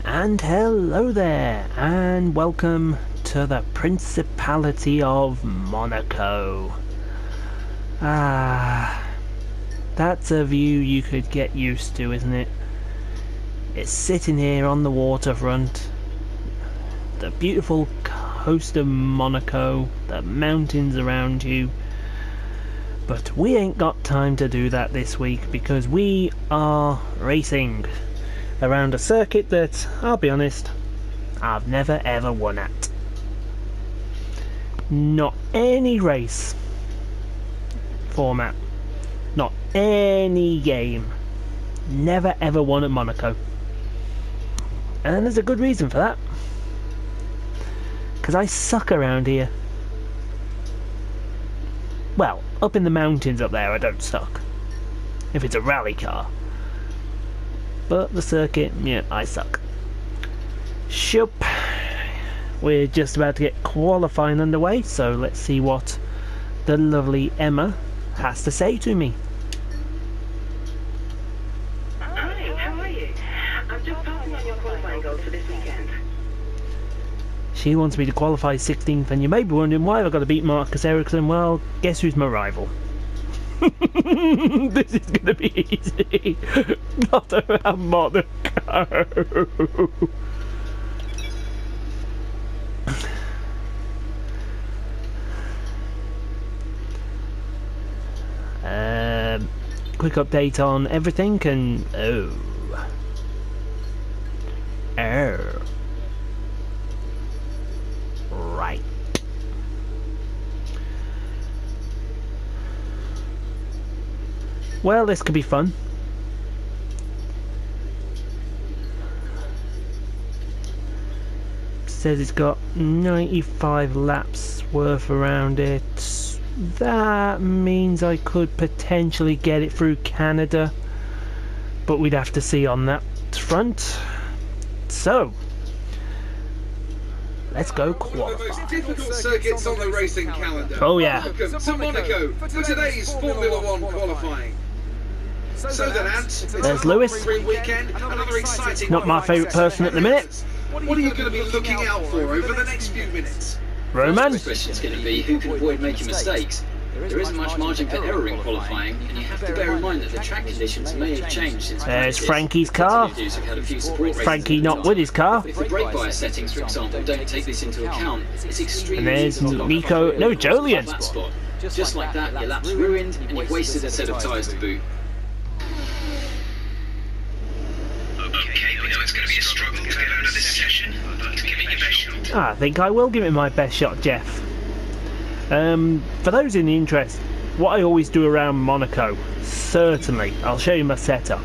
And hello there, and welcome to the Principality of Monaco. That's a view you could get used to, isn't it? It's sitting here on the waterfront, the beautiful coast of Monaco, the mountains around you. But we ain't got time to do that this week because we are racing around a circuit that, I'll be honest, I've never ever won at. Not any race format, not any game, never ever won at Monaco. And there's a good reason for that. Because I suck around here. Well, up in the mountains up there I don't suck. If it's a rally car. But the circuit, yeah, I suck. Shup. We're just about to get qualifying underway, so let's see what the lovely Emma has to say to me. Hi, how are you? I'm just passing on your qualifying goals for this weekend. She wants me to qualify 16th, and you may be wondering why I've got to beat Marcus Ericsson. Well, guess who's my rival? This is going to be easy. Not around Monaco. Quick update on everything and right. Well, this could be fun. Says it's got 95 laps worth around it. That means I could potentially get it through Canada, but we'd have to see on that front. So, let's go qualify. One of the most difficult circuits on the racing calendar. Oh yeah. Welcome to Monaco for today's Formula One qualifying. So then, Ant, There's Lewis. Weekend, another exciting Not my favourite person at the minute. What are you going to be looking out for over the next few minutes? Roman. The question is going to be who can avoid making mistakes. There isn't much margin for error in qualifying, and you have to bear in mind that the track conditions may have changed since There's practice. Frankie's car. Frankie not with his car. If the brake bias settings, for example, don't take this into account, it's extremely And there's easy to lock Nico. off No, a Jolien. flat spot. Just like that, your lap's ruined, and you've wasted a set of tyres to boot. Okay, we know it's going to be a struggle to get out of this session, but give it your best shot. I think I will give it my best shot, Jeff. For those in the interest, what I always do around Monaco, certainly, I'll show you my setup.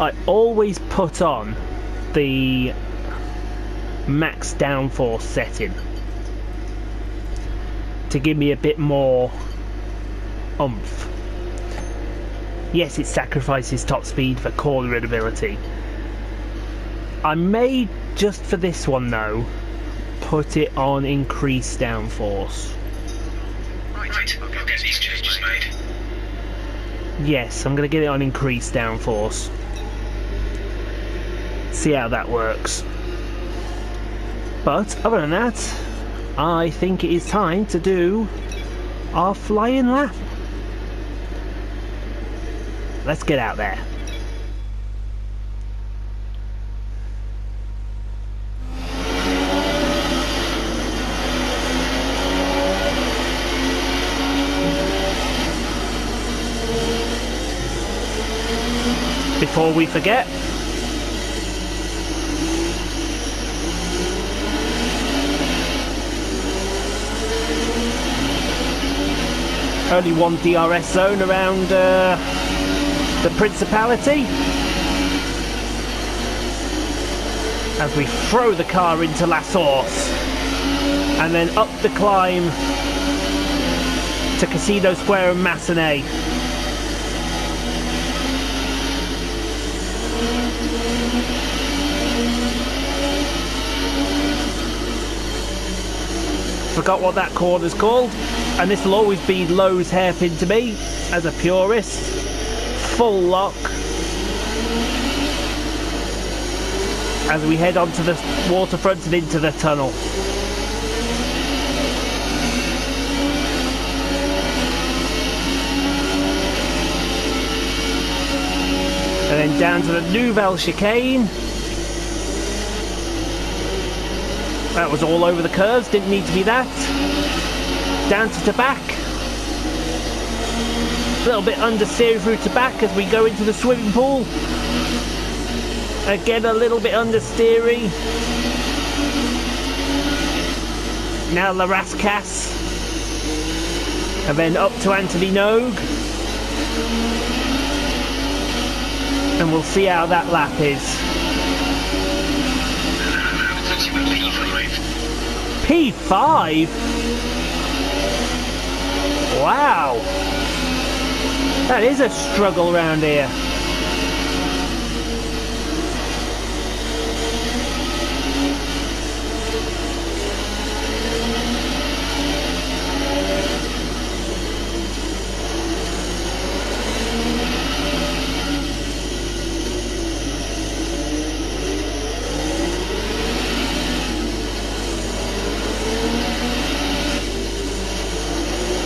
I always put on the max downforce setting to give me a bit more oomph. Yes, it sacrifices top speed for corner ability. I may, just for this one though, put it on increased downforce. Right, I'll get these changes made. Yes, I'm going to get it on increased downforce. See how that works. But other than that, I think it is time to do our flying lap. Let's get out there. Before we forget, only one DRS zone around the Principality as we throw the car into La Source and then up the climb to Casino Square and Massenet. Forgot what that corner's called, and this will always be Lowe's hairpin to me as a purist. Full lock. as we head onto the waterfront and into the tunnel. And then down to the Nouvelle chicane. That was all over the curves, didn't need to be that. Down to Tabac. A little bit understeer through Tabac as we go into the swimming pool. Again, a little bit understeery. Now La Rascasse. And then up to Anthony Nogue. And we'll see how that lap is. P5? Wow. That is a struggle round here.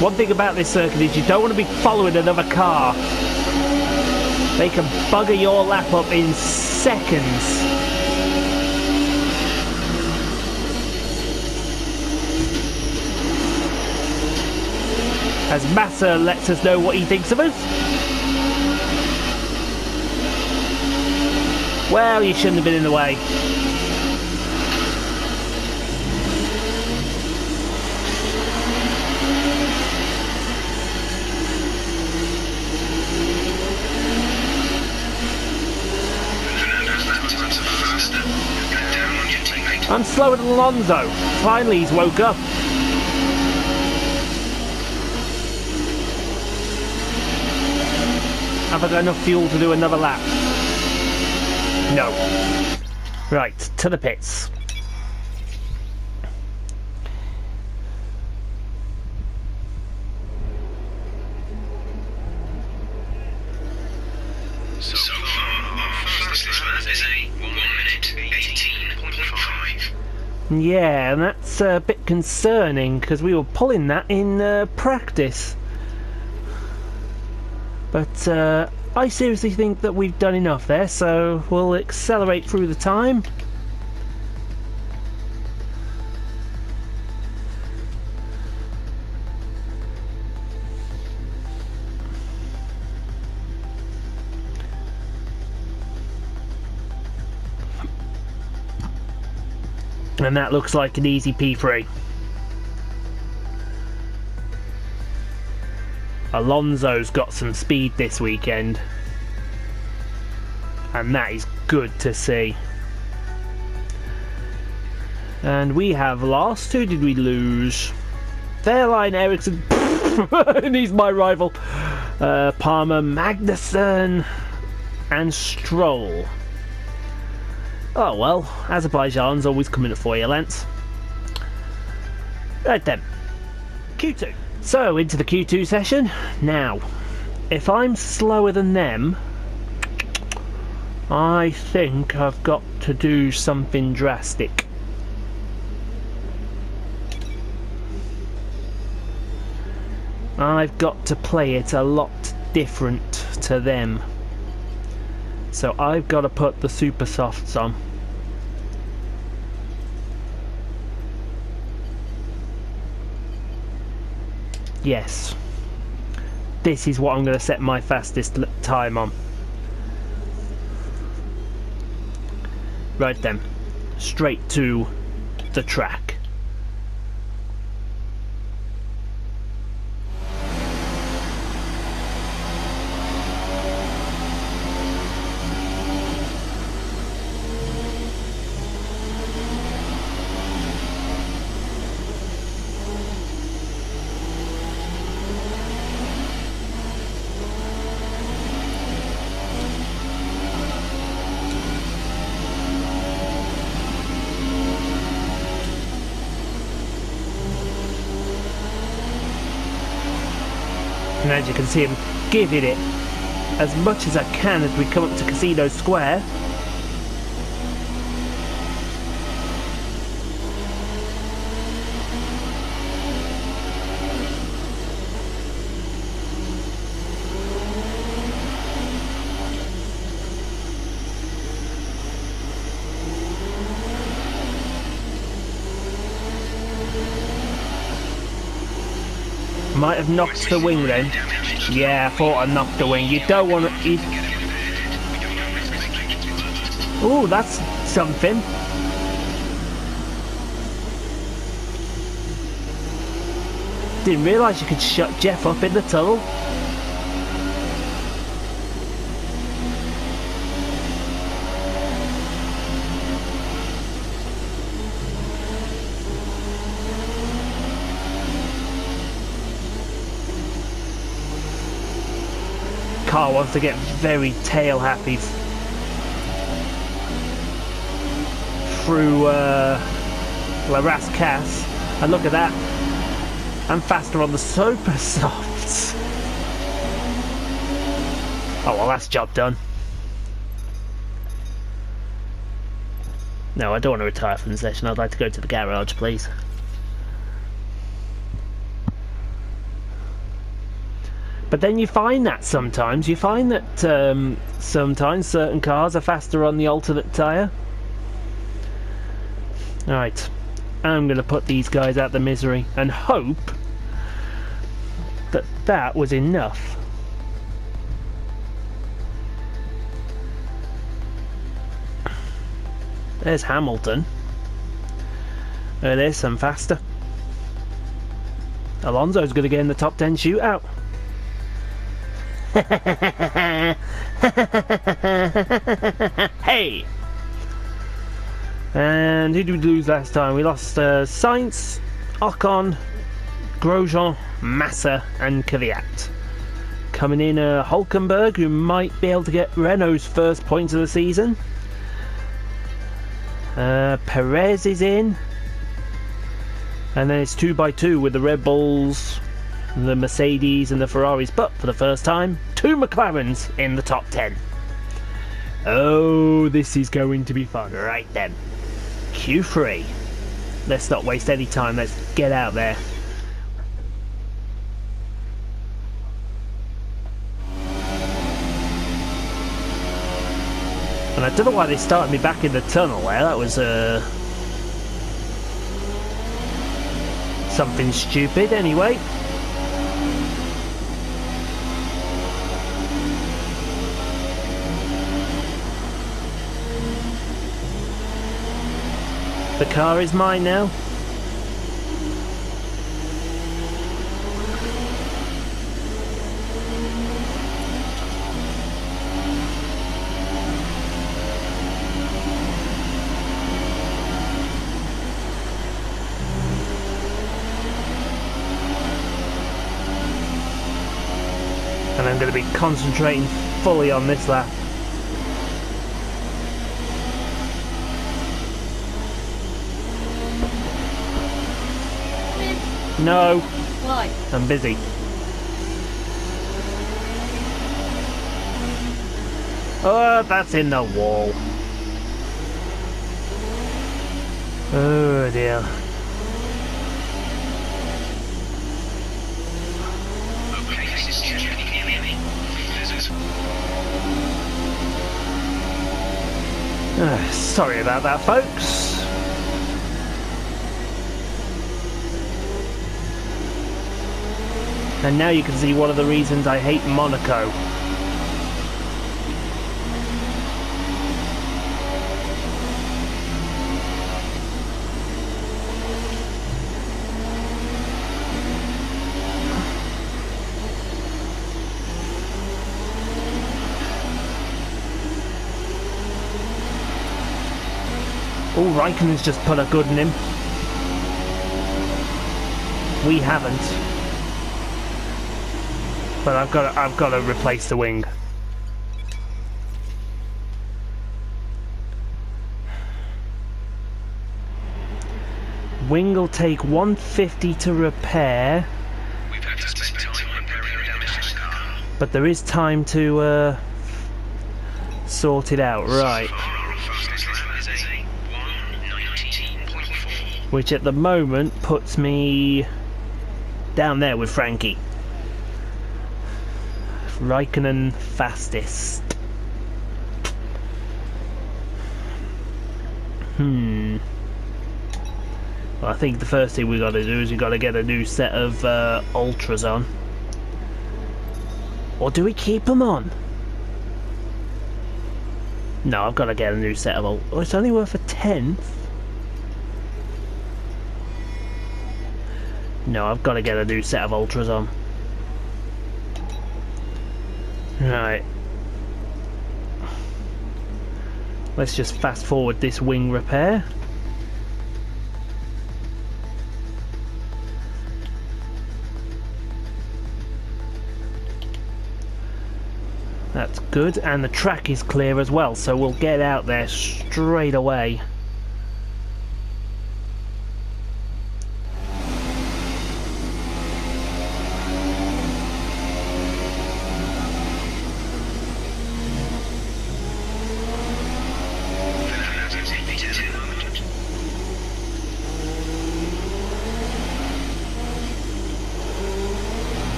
One thing about this circuit is you don't want to be following another car. They can bugger your lap up in seconds. As Massa lets us know what he thinks of us. Well, you shouldn't have been in the way. I'm slower than Alonso. Finally, he's woke up. Have I got enough fuel to do another lap? No. Right, to the pits. So far, our fastest lap is a 1 minute 18.5. Yeah, and that's a bit concerning because we were pulling that in practice. But I seriously think that we've done enough there, so we'll accelerate through the time. And that looks like an easy P3. Alonso's got some speed this weekend. And that is good to see. And we have lost. Who did we lose? Fairline Ericsson. And he's my rival. Palmer, Magnussen, and Stroll. Oh well, Azerbaijan's always coming at 4 lengths. Right then, Q2. So, into the Q2 session. Now, if I'm slower than them, I think I've got to do something drastic. I've got to play it a lot different to them. So I've got to put the super softs on. Yes. This is what I'm going to set my fastest time on. Right then. Straight to the track. And as you can see, I'm giving it as much as I can as we come up to Casino Square. might have knocked the wing then. Yeah, I thought I knocked the wing. You don't want to... Oh, that's something. Didn't realise you could shut Jeff up in the tunnel. Car wants to get very tail happy through La Rascasse, and look at that, I'm faster on the super softs. Oh well, that's job done. No, I don't want to retire from the session. I'd like to go to the garage, please. But then you find that sometimes. You find that sometimes certain cars are faster on the alternate tyre. Right, I'm going to put these guys out the misery and hope that that was enough. There's Hamilton. There's some faster. Alonso's going to get in the top 10 shootout. Hey! And who did we lose last time? We lost Sainz, Ocon, Grosjean, Massa and Kvyat. Coming in Hulkenberg, who might be able to get Renault's first points of the season. Perez is in. And then it's 2x2 with the Red Bulls, the Mercedes and the Ferraris, but for the first time, 2 McLarens in the top 10. Oh, this is going to be fun. Right then, Q3. Let's not waste any time, let's get out there. And I don't know why they started me back in the tunnel there, that was something stupid anyway. The car is mine now. And I'm going to be concentrating fully on this lap. No. Why? I'm busy. Oh, that's in the wall. Oh dear. Okay, this is Jeff. Can you hear me? Sorry about that, folks. And now you can see one of the reasons I hate Monaco. Oh, Raikkonen's just put a good in him. We haven't. But I've got to replace the wing. Wing will take 150 to repair. We've had to spend time repairing the damaged car. But there is time to sort it out, right? So far, our fastest lap is a 1:19.4. Which at the moment puts me down there with Frankie. Raikkonen fastest. I think the first thing we got to do is we got to get a new set of ultras on. Or do we keep them on? No, I've got to get a new set of ultras. Oh, it's only worth a 10th. No, I've got to get a new set of ultras on. Right. Let's just fast forward this wing repair. That's good, and the track is clear as well, so we'll get out there straight away.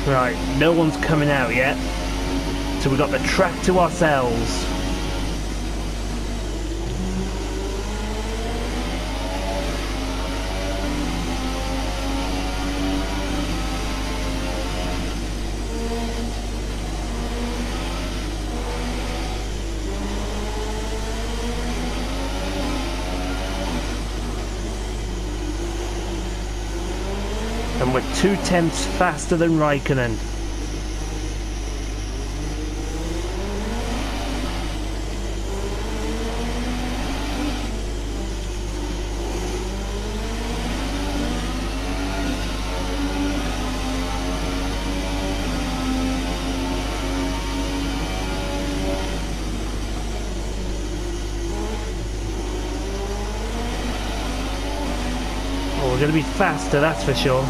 Right, no one's coming out yet, so we've got the track to ourselves. And we're 0.2 faster than Raikkonen. Oh, we're going to be faster, that's for sure.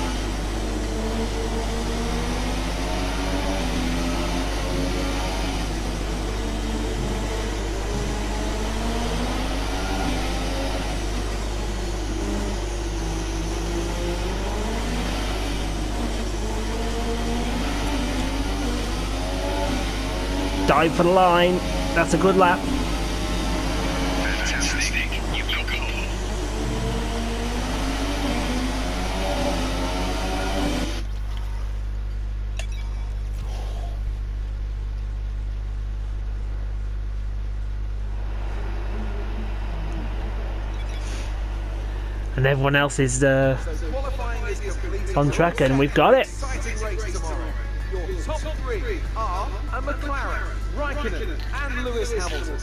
Dive for the line. That's a good lap. Fantastic. You will go. And everyone else is on track, and we've got it. Your top three are a McLaren, Raikkonen and Lewis Hamilton.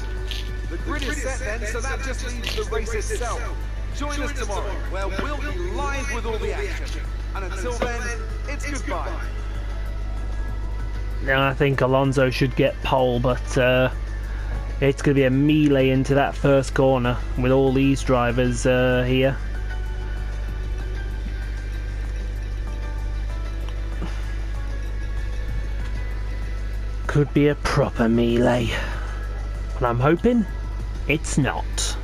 The grid is set then, so that just leaves the race itself. Join us tomorrow, where we'll be live with all the action. And until then, it's goodbye. Now I think Alonso should get pole, but it's going to be a melee into that first corner with all these drivers here. Could be a proper melee, but I'm hoping it's not.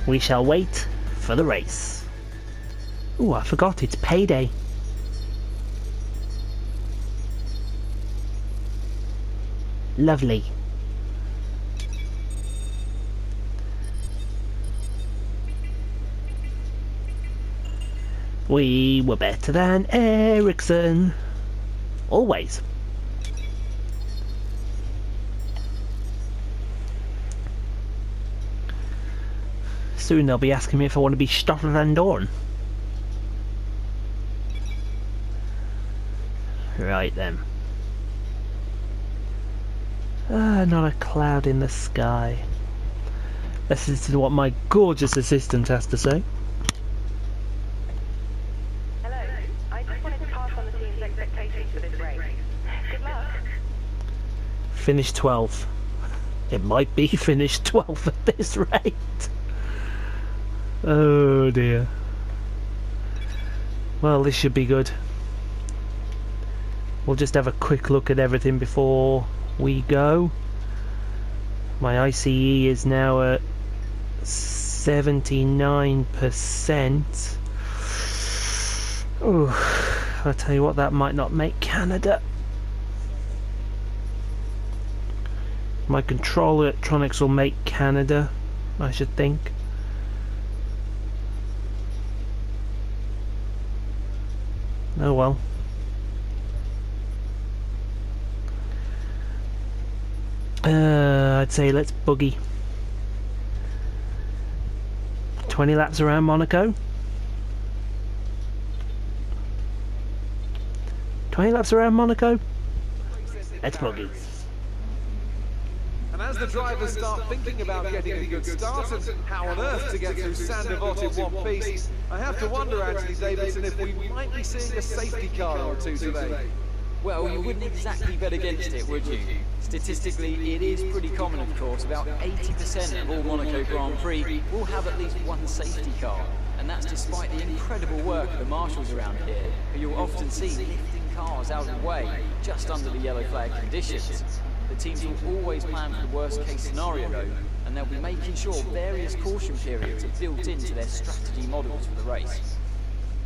We shall wait for the race. Ooh, I forgot, it's payday. Lovely. We were better than Ericsson. Always. Soon they'll be asking me if I want to be Stoffel Van Dorn. Right then. Not a cloud in the sky. Let's listen to what my gorgeous assistant has to say. Hello, I just wanted to pass on the team's expectations for this race. Good luck. Finish 12th. It might be finished 12th at this rate. Oh dear. Well, this should be good. We'll just have a quick look at everything before we go. My ICE is now at 79%. Oh, I'll tell you what, that might not make Canada. My control electronics will make Canada, I should think. Oh well. I'd say let's buggy. 20 laps around Monaco. 20 laps around Monaco. Let's buggy. And as the drivers start thinking about getting a good start and how on earth to get through Sandevot in one piece, I have to wonder, Anthony Davidson, if we might be seeing a safety car or two today. Well, you wouldn't exactly bet against it, would you? Statistically, it is pretty common, of course. About 80% of all Monaco Grand Prix will have at least one safety car. And that's despite the incredible work of the marshals around here, who you'll often see lifting cars out of the way, just under the yellow flag conditions. The teams will always plan for the worst case scenario though, and they'll be making sure various caution periods are built into their strategy models for the race.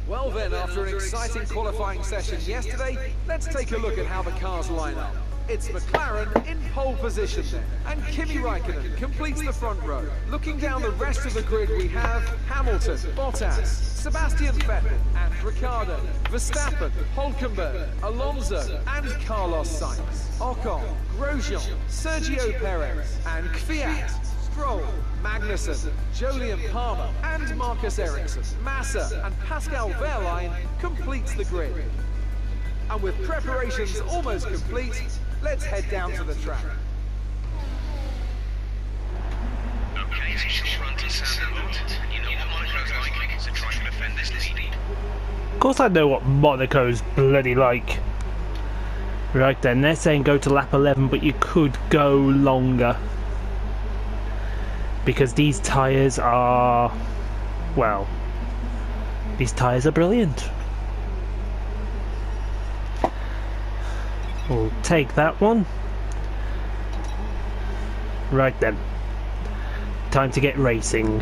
Well then, after an exciting qualifying session yesterday, let's take a look at how the cars line up. It's McLaren in pole position then, and Kimi Raikkonen completes the front row. Looking down the rest of the grid, we have Hamilton, Bottas, Sebastian Vettel and Ricciardo, Verstappen, Hülkenberg, Alonso and Carlos Sainz, Ocon, Grosjean, Sergio Perez and Kvyat, Stroll, Magnussen, Jolyon Palmer and Marcus Ericsson, Massa and Pascal Wehrlein completes the grid. And with preparations almost complete, let's head down to the track. Okay, it's a short run to Sandevot. You know what Monaco's like, so try to defend this lead. Of course I know what Monaco's bloody like. Right then, they're saying go to lap 11, but you could go longer. Because these tyres are... well, these tyres are brilliant. We'll take that one. Right then. Time to get racing.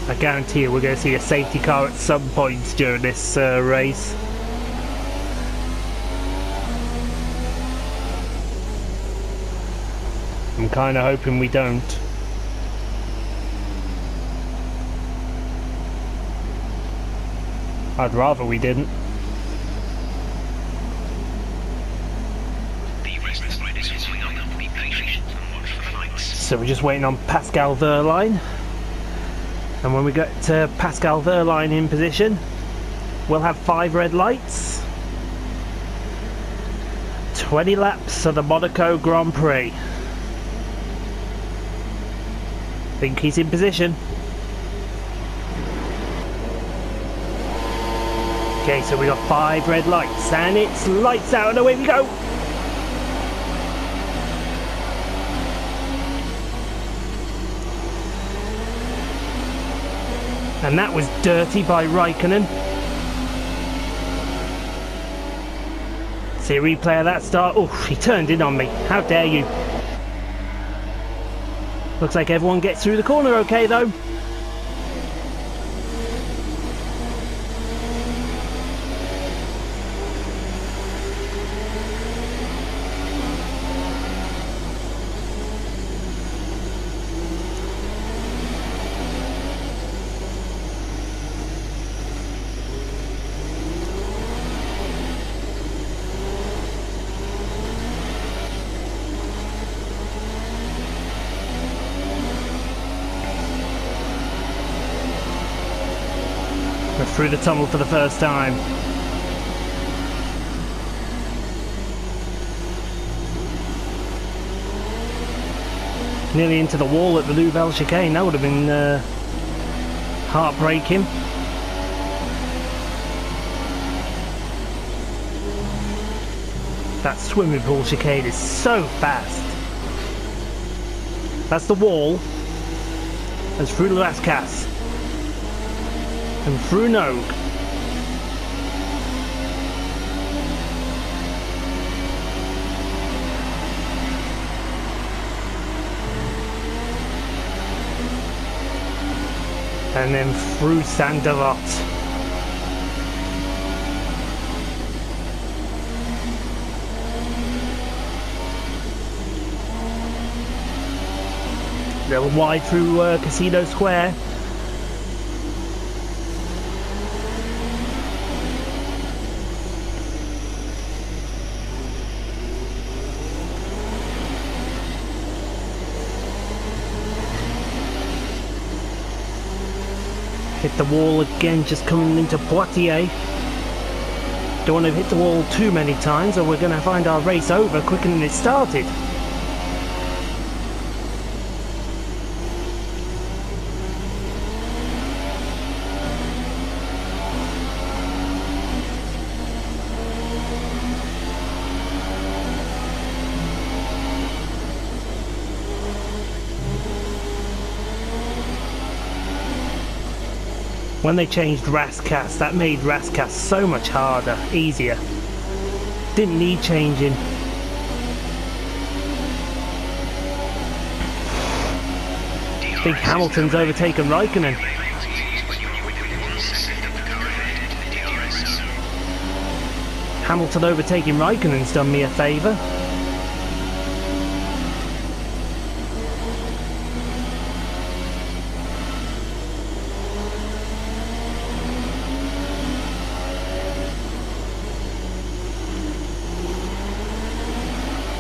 I guarantee you we're going to see a safety car at some point during this race. I'm kind of hoping we don't. I'd rather we didn't. So we're just waiting on Pascal Wehrlein. And when we get to Pascal Wehrlein in position, we'll have 5 red lights. 20 laps of the Monaco Grand Prix. Think he's in position. Okay, so we got 5 red lights, and it's lights out, and away we go! And that was dirty by Raikkonen. See a replay of that start. Oh, he turned in on me. How dare you. Looks like everyone gets through the corner okay though. through the tunnel for the first time. Nearly into the wall at the Nouvelle chicane. That would have been heartbreaking. That swimming pool chicane is so fast. That's the wall. That's through Las Casse. And through Nogue. And then through Saint-Devote. Little wide through Casino Square. Hit the wall again, just coming into Poitiers. Don't want to hit the wall too many times or we're going to find our race over quicker than it started. When they changed Rascasse, that made Rascasse so much harder, easier. Didn't need changing. I think Hamilton's overtaken Raikkonen. Hamilton overtaking Raikkonen's done me a favour.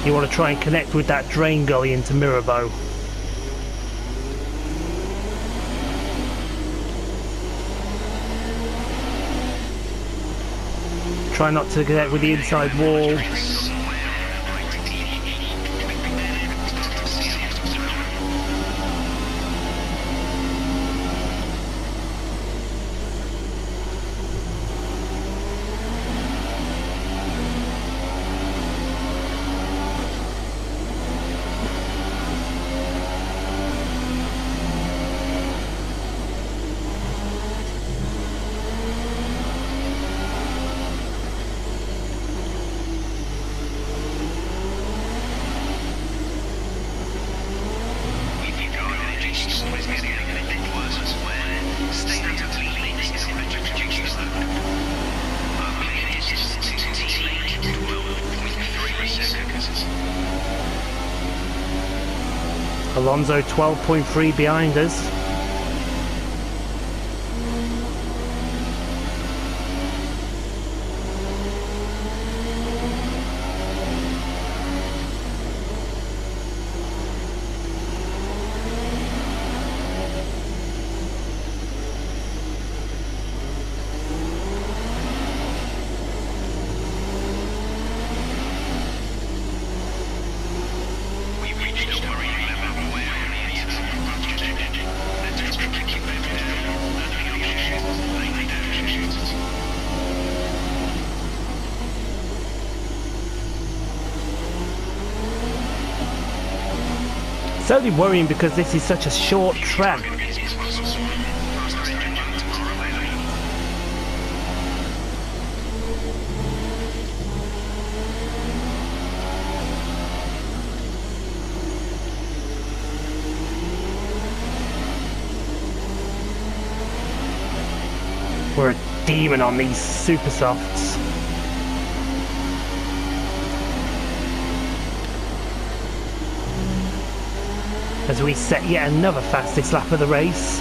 You want to try and connect with that drain gully into Mirabeau. Try not to connect with the inside wall. Alonso 12.3 behind us. It's only worrying because this is such a short track. We're a demon on these super softs. As we set yet another fastest lap of the race.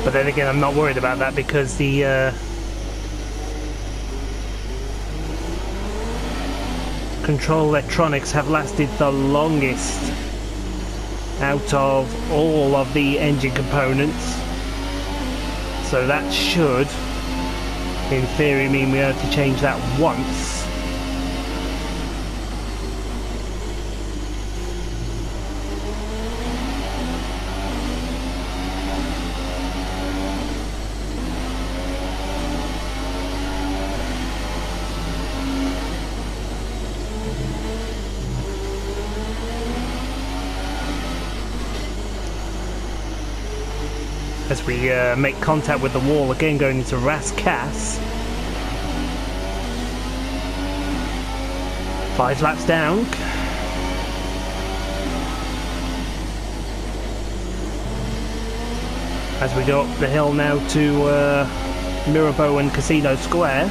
But then again, I'm not worried about that because the control electronics have lasted the longest out of all of the engine components. So that should, in theory, mean we have to change that once. As we make contact with the wall again, going into Rascasse. 5 laps down. As we go up the hill now to Mirabeau and Casino Square.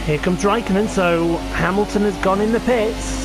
Here comes Raikkonen, so Hamilton has gone in the pits.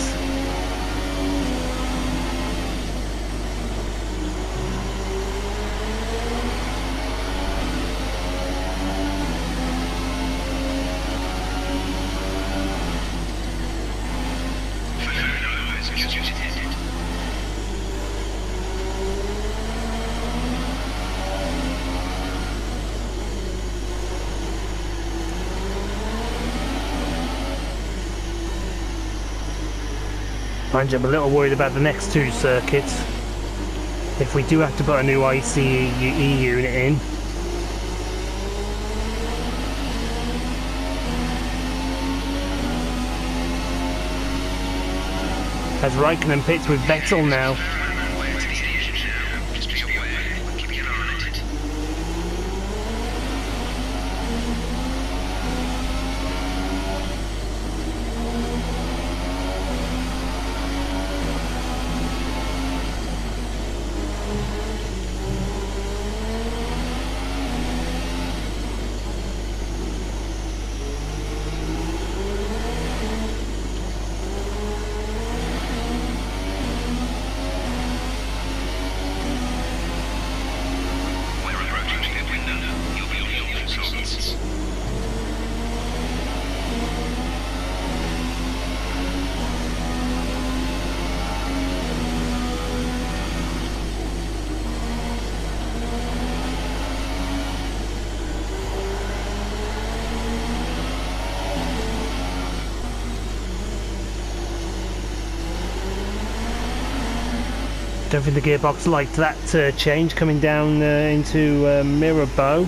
Mind you, I'm a little worried about the next two circuits. If we do have to put a new ICE unit in. As Raikkonen pits with Vettel now. don't think the gearbox liked that change coming down into Mirabeau.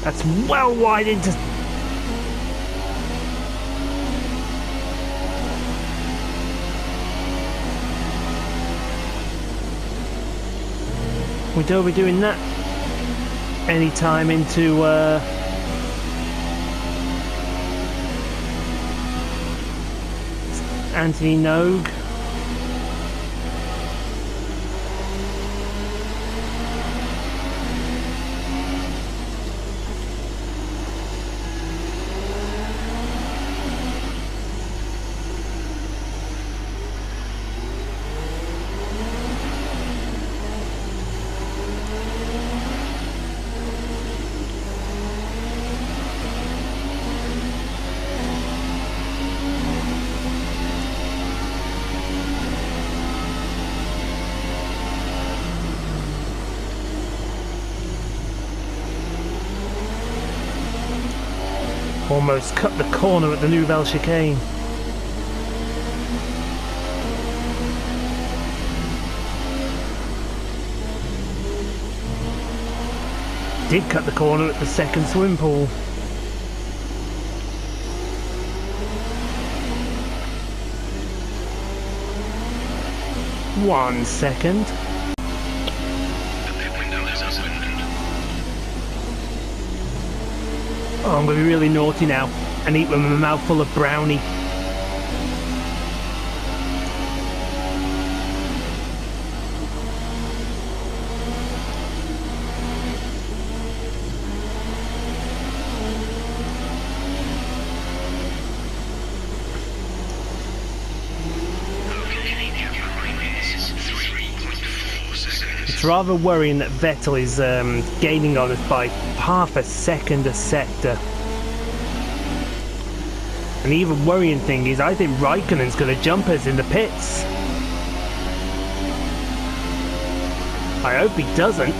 That's well wide into... We don't be doing that any time into Anthony Nogue. Almost cut the corner at the Nouvelle chicane. Did cut the corner at the second swim pool. One second. Oh, I'm going to be really naughty now and eat with my mouth full of brownie. It's rather worrying that Vettel is gaining on us by half a second a sector. And the even worrying thing is I think Raikkonen's going to jump us in the pits. I hope he doesn't.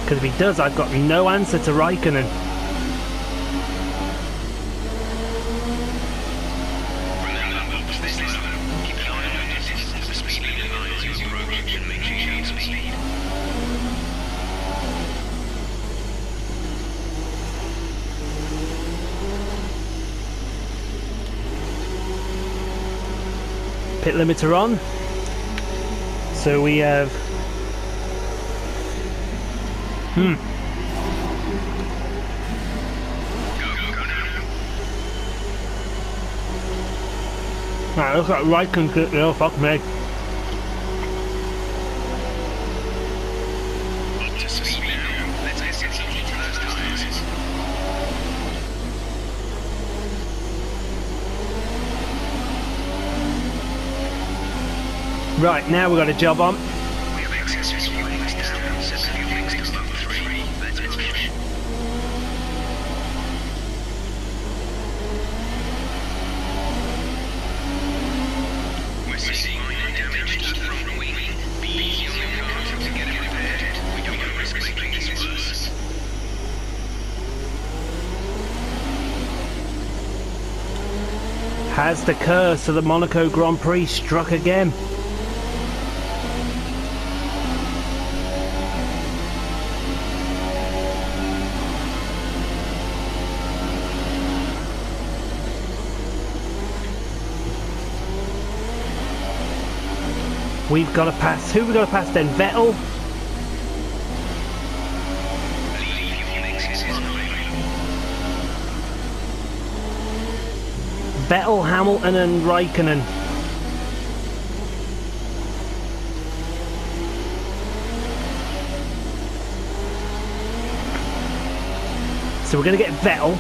Because if he does, I've got no answer to Raikkonen. Pit limiter on, so we have Right, looks like Raikkonen quickly. Oh fuck me. Right, now we've got a job on. Has the curse of the Monaco Grand Prix struck again? We've got to pass. Who we got to pass then? Vettel? Vettel, Hamilton and Raikkonen. So we're going to get Vettel.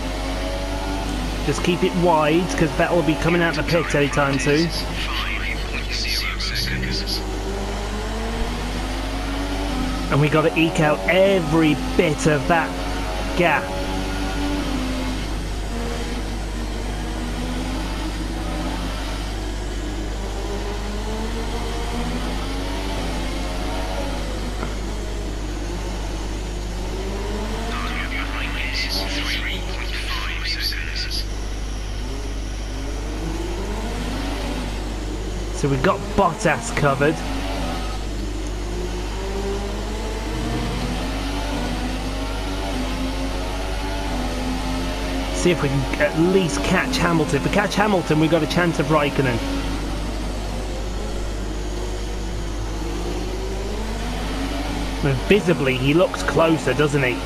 Just keep it wide because Vettel will be coming out the pits anytime soon. 5.0 seconds. And we got to eke out every bit of that gap. So we've got Bottas covered. See if we can at least catch Hamilton. If we catch Hamilton, we've got a chance of Raikkonen. And visibly, he looks closer, doesn't he?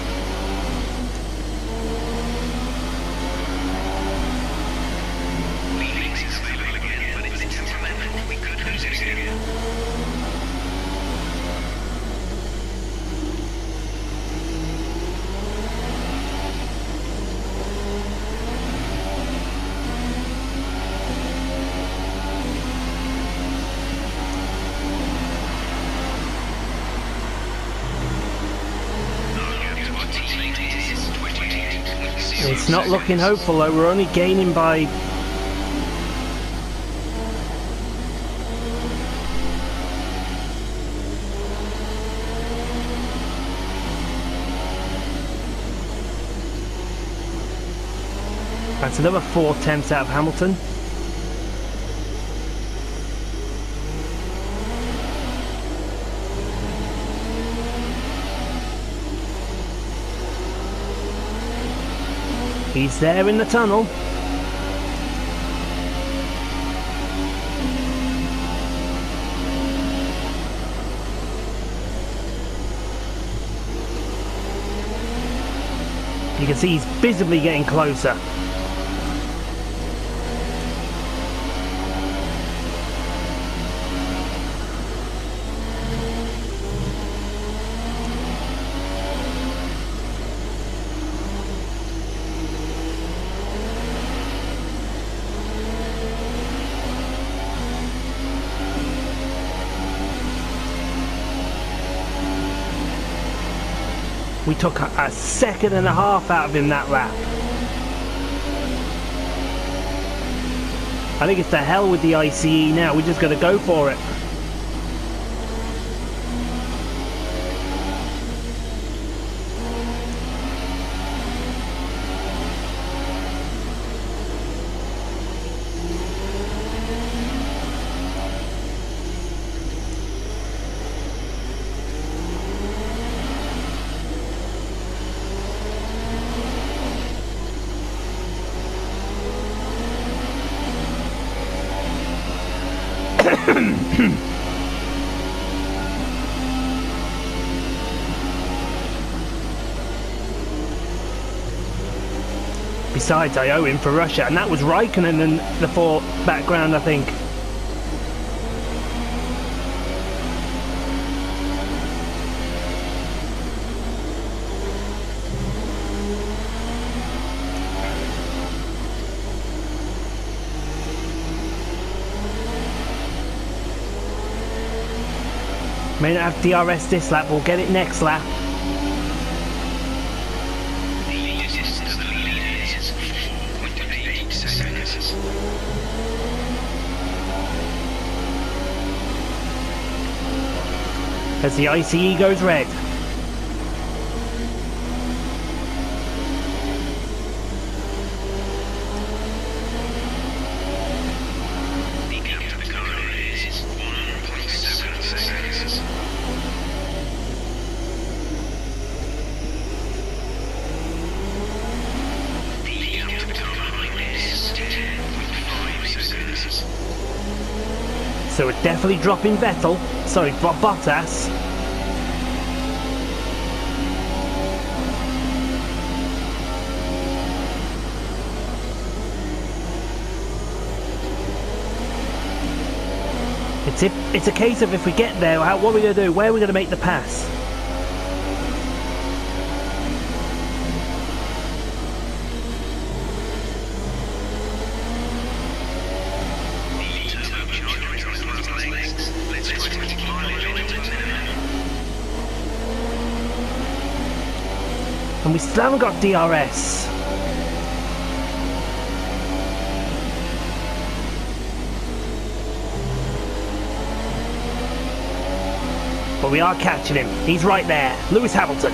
It's not looking hopeful though, we're only gaining by... That's another 4/10 out of Hamilton. He's there in the tunnel. You can see he's visibly getting closer. We took a second and a half out of him that lap. I think it's the hell with the ICE now, we just got to go for it. Besides, I owe him for Russia, and that was Raikkonen in the background, I think. May not have DRS this lap, we'll get it next lap. As the ICE goes red. So we're definitely dropping Vettel. Sorry, Bottas. It's a case of if we get there, what are we going to do? Where are we going to make the pass? And we still haven't got DRS. But we are catching him. He's right there. Lewis Hamilton.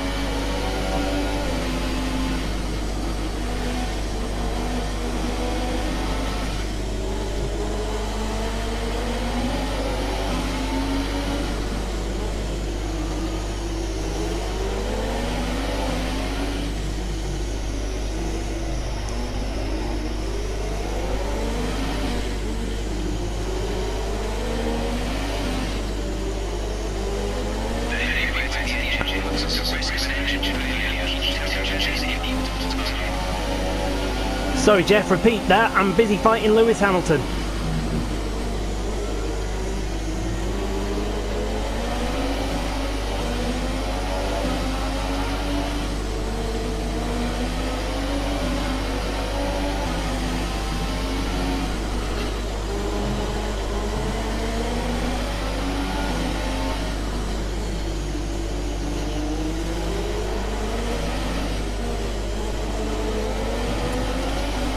Sorry, Jeff, repeat that. I'm busy fighting Lewis Hamilton.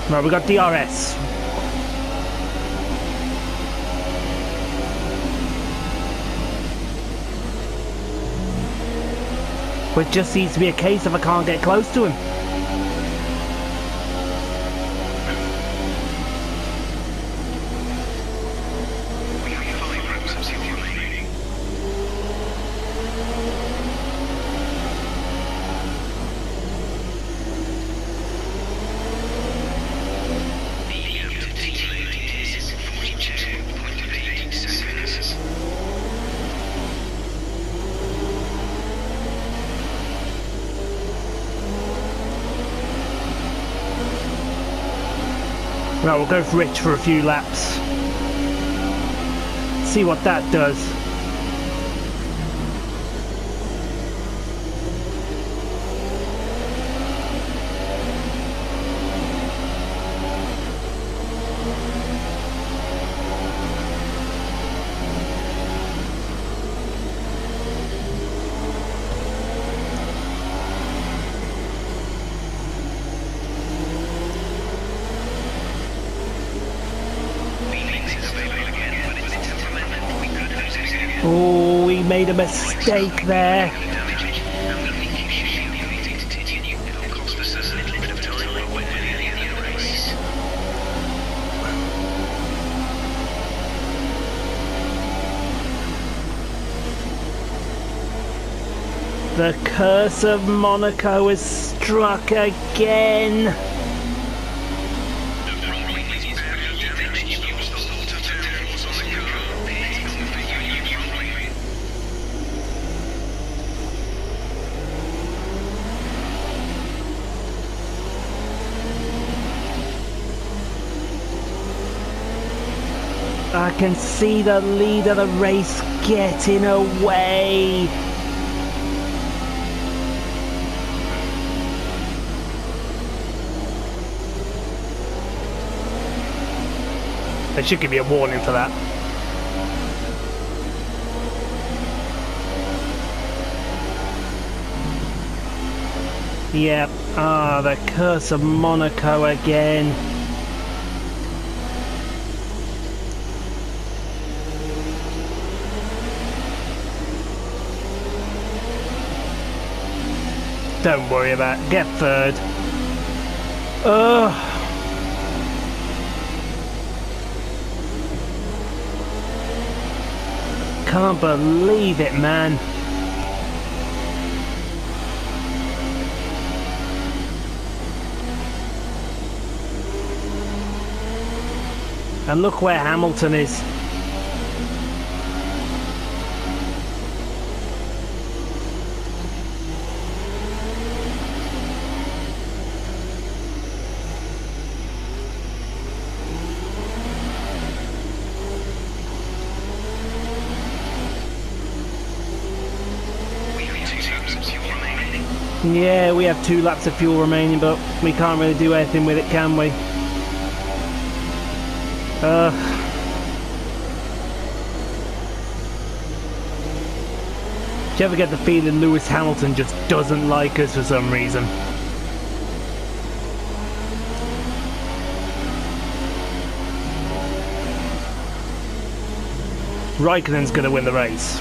Right, we got DRS. But it just seems to be a case of I can't get close to him. Right, we'll go for Rich for a few laps. See what that does. Oh, he made a mistake there. The curse of Monaco has struck again. I can see the lead of the race getting away. They should give me a warning for that. Yep, the curse of Monaco again. Don't worry about it. Get third. Ugh. Can't believe it, man. And look where Hamilton is. Yeah, we have 2 laps of fuel remaining, but we can't really do anything with it, can we? Do you ever get the feeling Lewis Hamilton just doesn't like us for some reason? Raikkonen's gonna win the race.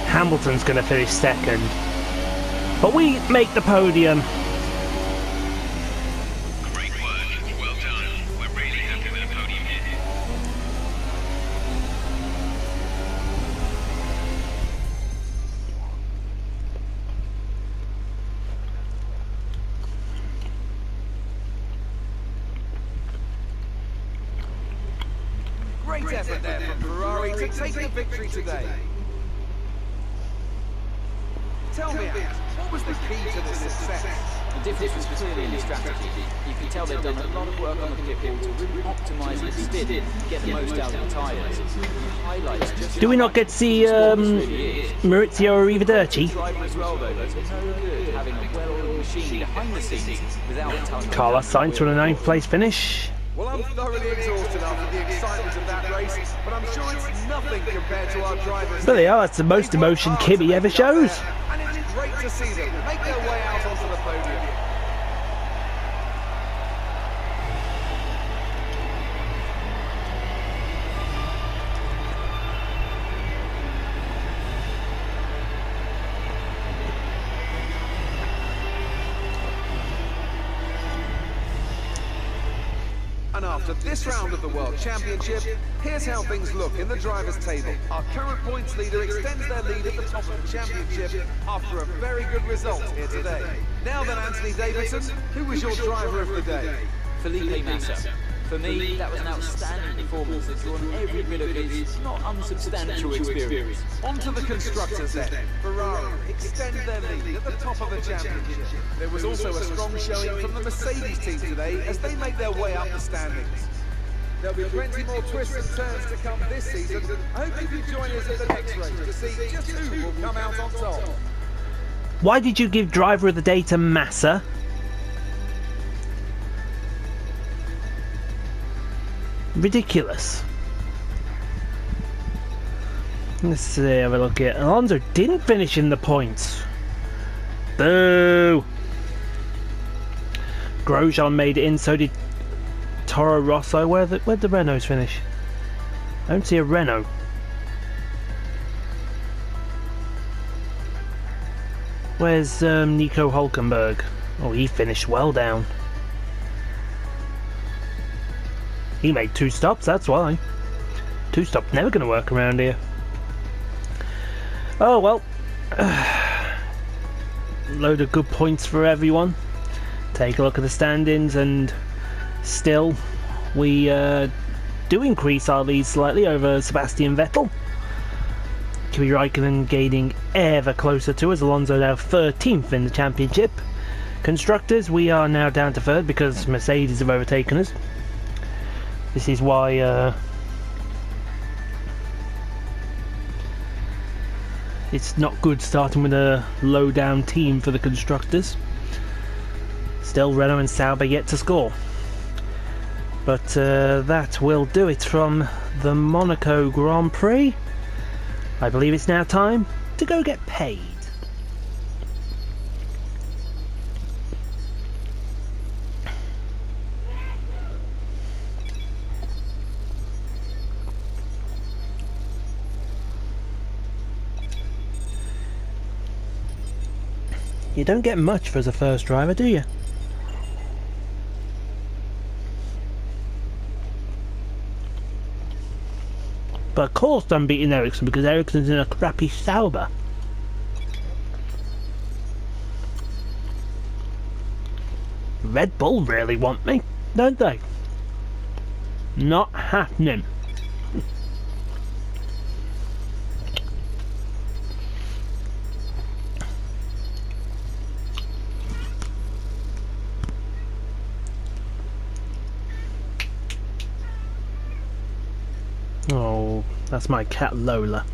Hamilton's gonna finish second. But we make the podium. Great work. Well done. We're really happy with the podium here. Great effort there from Ferrari to take the victory today. Tell me, Alex, what was the key to this success? The difference was clearly in the strategy. You can tell they've done a lot of work on the pit wall to really optimise the spin, get the most out of the tyres. Highlights just Do we not get to see Maurizio Arrivederci? driver as well, though. It's no good having a well-oiled machine behind the scenes without touching. Carlos Sainz with a 9th place finish. Well, I'm thoroughly exhausted after the excitement of that race, but I'm sure it's nothing compared to our drivers. But yeah, that's the most emotion Kimi ever shows. And it's great to see them make their way out onto the podium. And after this round of the World Championship, here's how things look in the drivers' table. Our current points leader extends their lead at the top of the championship after a very good result here today. Now then, Anthony Davidson, who was your driver of the day? Felipe Massa. For me, that was an outstanding performance that drew on every bit of his not unsubstantial experience. On to the constructors then. Ferrari extend their lead at the top of the championship. There was also a strong showing from the Mercedes team today as they make their way up the standings. There'll be plenty more twists and turns to come this season. I hope you can join us at the next race to see just who will come out on top. Why did you give driver of the day to Massa? Ridiculous. Let's see, have a look at Alonso. Didn't finish in the points. Boo! Grosjean made it in, so did Toro Rosso. Where'd the Renaults finish? I don't see a Renault. Where's Nico Hülkenberg? Oh, he finished well down. He made 2 stops, that's why. 2 stops never going to work around here. Oh well. Load of good points for everyone. Take a look at the standings, and still we do increase our lead slightly over Sebastian Vettel. Kimi Raikkonen gaining ever closer to us. Alonso now 13th in the championship. Constructors, we are now down to 3rd because Mercedes have overtaken us. This is why it's not good starting with a low down team for the constructors. Still, Renault and Sauber yet to score. But that will do it from the Monaco Grand Prix. I believe it's now time to go get paid. You don't get much for as a first driver, do you? But of course I'm beating Ericsson because Ericsson's in a crappy Sauber. Red Bull really want me, don't they? Not happening. That's my cat Lola.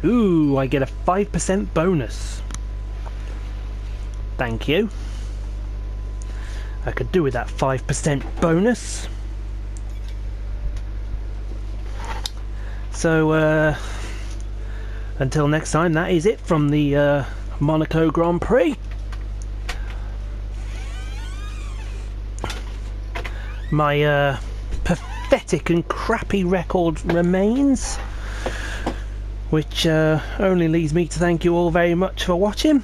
Ooh, I get a 5% bonus. Thank you. I could do with that 5% bonus. So, until next time, that is it from the Monaco Grand Prix. My pathetic and crappy record remains, which only leaves me to thank you all very much for watching.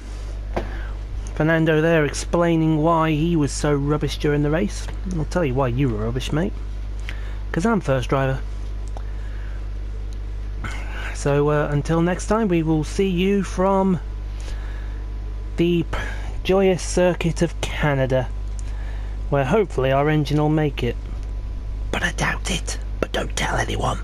Fernando there explaining why he was so rubbish during the race. I'll tell you why you were rubbish, mate. Because I'm first driver. So until next time, we will see you from the joyous circuit of Canada, where hopefully our engine will make it. But I doubt it. But don't tell anyone.